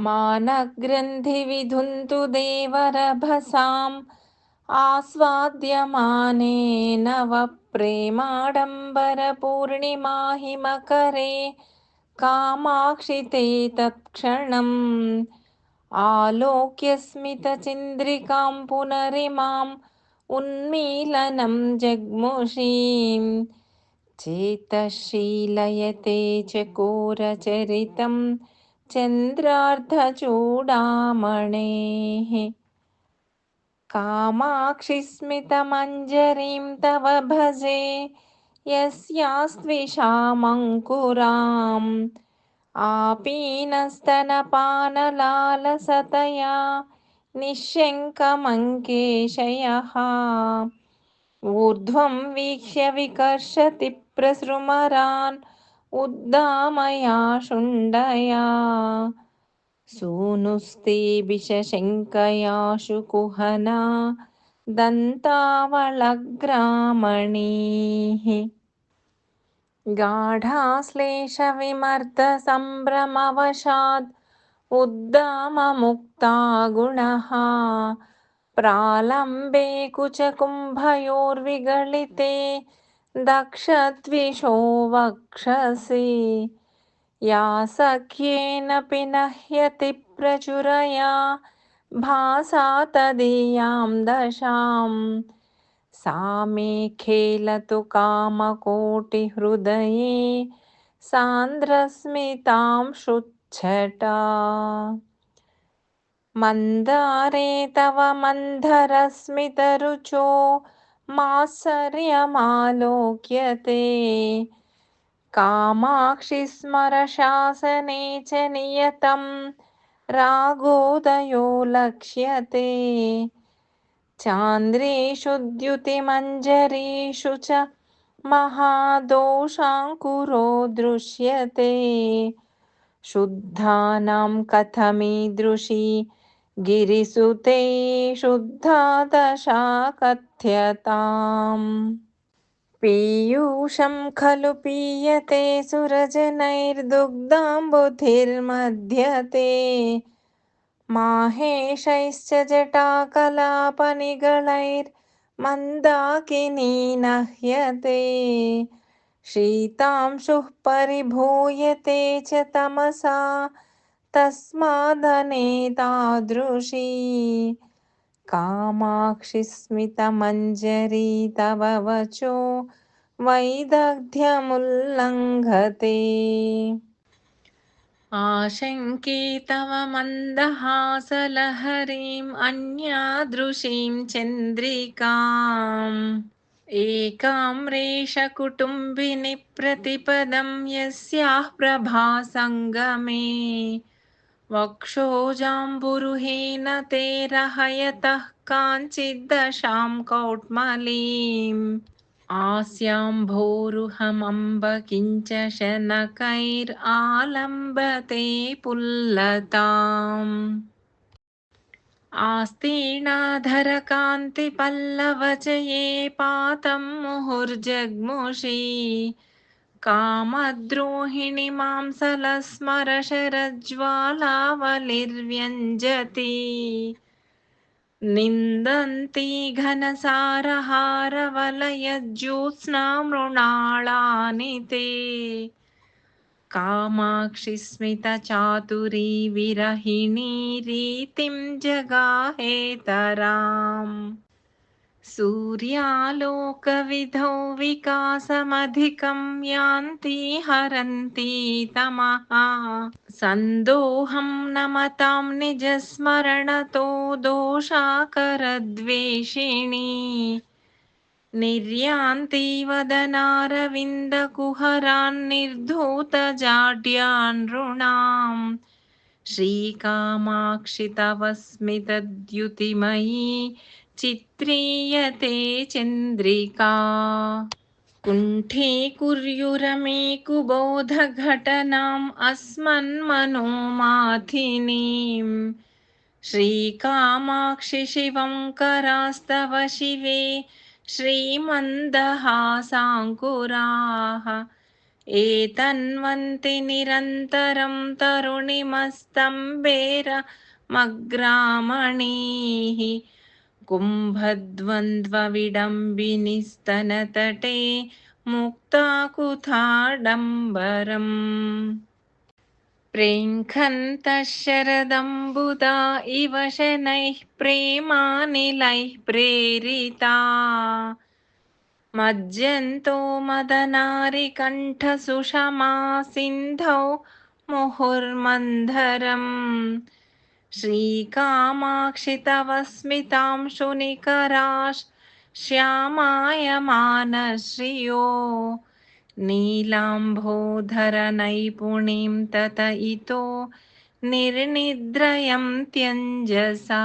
मानग्रन्थिविधुन्तु देवरभसाम् आस्वाद्यमानेन वप्रेमाडम्बरपूर्णिमाहिमकरे कामाक्षि ते तत्क्षणम् आलोक्य स्मितचन्द्रिकां पुनरिमाम् उन्मीलनं जग्मुषीम् चेतशीलयते चकोरचरितं चन्द्रार्धचूडामणेः कामाक्षि स्मितमञ्जरीं तव भजे यस्यास्त्विषामङ्कुराम् आपीनस्तनपानलालसतया निःशङ्कमङ्केशयः ऊर्ध्वं वीक्ष्य विकर्षति प्रसृमरान् उद्दामया शुण्डया सूनुस्ते विशशङ्कयाशु कुहना दन्तावळग्रामणीः गाढाश्लेषविमर्दसम्भ्रमवशाद् उद्दाममुक्ता गुणः प्रालम्बे कुचकुम्भयोर्विगलिते दक्षद्विषो वक्षसि या सख्येन पिनह्यति प्रचुरया भासा तदीयां दशाम् सा मे खेलतु कामकोटिहृदये सान्द्रस्मितां शुच्छटा मन्दारे तव मन्धरस्मितरुचो मात्सर्यमालोक्यते कामाक्षि स्मरशासने च नियतं रागोदयो लक्ष्यते चान्द्रेषु द्युतिमञ्जरीषु च महादोषाङ्कुरो दृश्यते शुद्धानां कथमीदृशी गिरिसुते शुद्धा दशा कथ्यताम् पीयूषं खलु पीयते सुरजनैर्दुग्धाम्बुधिर्मध्यते माहेशैश्च जटाकलापनिगलैर्मन्दाकिनी नह्यते शीतांशुः परिभूयते च तमसा तस्मादनेतादृशी कामाक्षि स्मितमञ्जरी तव वचो वैदग्ध्यमुल्लङ्घते आशङ्के तव मन्दहासलहरीम् अन्यादृशीं चन्द्रिकाम् एकां रेशकुटुम्बिनि प्रतिपदं यस्याः प्रभासङ्गमे वक्षोजाम्बुरुहेन ते रहयतः काञ्चिद्दशां कौट्मलीम् आस्याम्भोरुहमम्ब किञ्च शनकैरालम्बते पुल्लताम् आस्तीर्णाधरकान्तिपल्लवचये पातं मुहुर्जग्मुषी कामद्रोहिणि मांसलस्मरशरज्ज्वालावलिर्व्यञ्जति निन्दन्ति घनसारहारवलयज्योत्स्ना मृणालानि ते कामाक्षि स्मितचातुरी विरहिणी रीतिं जगाहेतराम् सूर्यालोकविधौ विकासमधिकं यान्ति हरन्ति तमः सन्दोहं नमतां निजस्मरणतो दोषाकरद्वेषिणी निर्यान्ति वदनारविन्दकुहरान् निर्धूतजाड्यान् नृणाम् श्रीकामाक्षि तव स्मितद्युतिमयी चित्रीयते चन्द्रिका कुण्ठीकुर्युरमे कुबोधघटनाम् अस्मन्मनोमाथिनीम् श्रीकामाक्षि शिवङ्करास्तव शिवे श्रीमन्दहासाङ्कुराः एतन्वन्ति निरन्तरं तरुणिमस्तम्भेरमग्रामणीः कुम्भद्वन्द्वविडम्बिनिस्तनतटे मुक्ताकुथाडम्बरम् प्रेङ्खन्तः शरदम्बुदा इव शनैः प्रेमानिलैः प्रेरिता मज्जन्तो मदनारिकण्ठसुषमा सिन्धौ मुहुर्मन्धरम् श्रीकामाक्षि तव स्मितांशुनिकराश् श्यामायमानश्रियो नीलाम्भोधरनैपुणीं तत इतो निर्निद्रयं त्यञ्जसा।